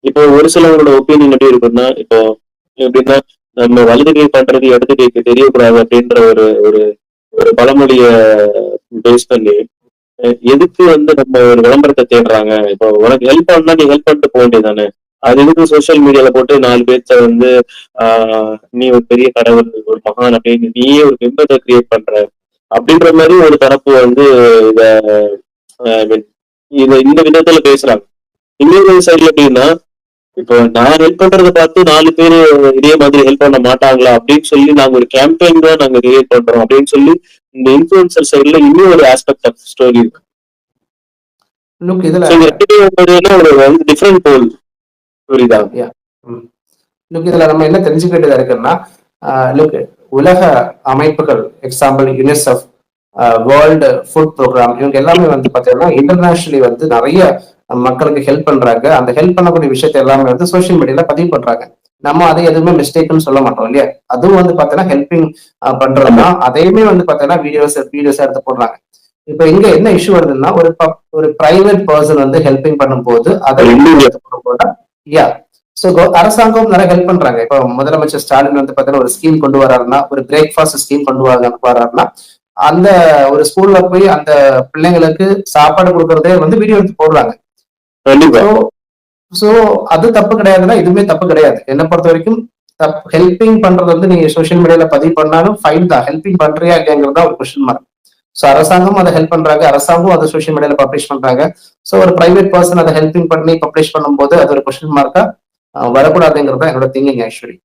இப்போ ஒரு சிலவங்களோட ஒப்பீனியன் எப்படி இருக்குன்னா, இப்போ எப்படின்னா, நம்ம வலது கை பண்றது இடது கைக்கு தெரியக்கூடாது அப்படின்ற ஒரு ஒரு ஒரு பழமொழிய பேஸ் பண்ணி, எதுக்கு வந்து நம்ம ஒரு விளம்பரத்த தேடுறாங்க? இப்போ உனக்கு ஹெல்ப் பண்ணா நீ ஹெல்ப் பண்ணிட்டு போ வேண்டியது தானே! அது எதுக்கு சோசியல் மீடியால போட்டு 4 பேர்த்த வந்து ஆ நீ ஒரு பெரிய கடவுள், ஒரு மகான் அப்படின்னு நீயே ஒரு பிம்பத்த கிரியேட் பண்ற. அப்படின்ற மாரி ஒரு தரப்பு வந்து இத ஐ மீன் இந்த விதத்துல பேசுறாங்க. இன்னொரு சைடுல எப்படின்னா, இப்போ நான் ஹெல்ப் பண்றத பார்த்து 4 பேரு இதே மாதிரி ஹெல்ப் பண்ண மாட்டாங்களா? அப்படின்னு சொல்லி நாங்க ஒரு கேம்பெயின் தான் நாங்க கிரியேட் பண்றோம் அப்படின்னு சொல்லி, இந்த இன்ஃப்ளூயன்சர் சைடுல இன்னும் ஒரு ஆஸ்பெக்ட் ஆஃப் ஸ்டோரி இருக்கு. லுக் இதுல ஸோ இது 2 பேரும் ஒரு வந்து டிஃபரெண்ட் போல். புரியுதா? யா லுக் இதுல நம்ம என்ன தெரிஞ்சுக்க வேண்டியதா இருக்குன்னா, லுக் உலக அமைப்புகள் example UNICEF, world food programme, இவங்க எல்லாமே வந்து பாத்தீங்கன்னா இன்டர்நேஷனலி வந்து நிறைய மக்களுக்கு ஹெல்ப் பண்றாங்க. அந்த ஹெல்ப் பண்ணக்கூடிய விஷயத்த எல்லாமே வந்து சோஷியல் மீடியால பதிவு பண்றாங்க. நம்ம அதை எதுவுமே மிஸ்டேக்னு சொல்ல மாட்டோம் இல்லையா? அதுவும் வந்து பாத்தீங்கன்னா ஹெல்பிங் ஆமா. பண்றதுன்னா அதையுமே வந்து பாத்தீங்கன்னா வீடியோஸ் எடுத்து போடுறாங்க. இப்ப இங்க என்ன இஷ்யூ வருதுன்னா, ஒரு பிரைவேட் பர்சன் வந்து ஹெல்பிங் பண்ணும்போது அதை ஒரு வீடியோ இண்டிவிஜுவல். எடுத்து போட யா சோ அரசாங்கம் நிறைய ஹெல்ப் பண்றாங்க. இப்போ முதலமைச்சர் ஸ்டாலின் வந்து பாத்தீங்கன்னா ஒரு ஸ்கீம் கொண்டு வராருன்னா, ஒரு பிரேக்ஃபாஸ்ட் ஸ்கீம் வராருன்னா, அந்த ஒரு ஸ்கூல்ல போய் அந்த பிள்ளைங்களுக்கு சாப்பாடு கொடுக்கறதே வந்து வீடியோ எடுத்து போடுறாங்க. கண்டிப்பா. சோ சோ அது தப்பு கிடையாதுன்னா இதுவுமே தப்பு கிடையாது. என்ன பொறுத்த வரைக்கும் ஹெல்பிங் பண்றது வந்து நீங்க சோசியல் மீடியால பதிவு பண்ணாலும் ஃபைன் தான். ஹெல்பிங் பண்றியா இல்லையாங்கிறது ஒரு கொஸ்டின் மார்க். சோ அரசாங்கம் அதை ஹெல்ப் பண்றாங்க, அரசாங்கம் அதை சோசியல் மீடியால பப்ளிஷ் பண்றாங்க. சோ ஒரு பிரைவேட் பர்சன் அதை ஹெல்பிங் பண்ணி பப்ளிஷ் பண்ணும்போது அது ஒரு கொஸ்டின் மார்க்கா வரக்கூடாதுங்கிறது தான் என்னோட திங்கிங் ஆக்சுவலி.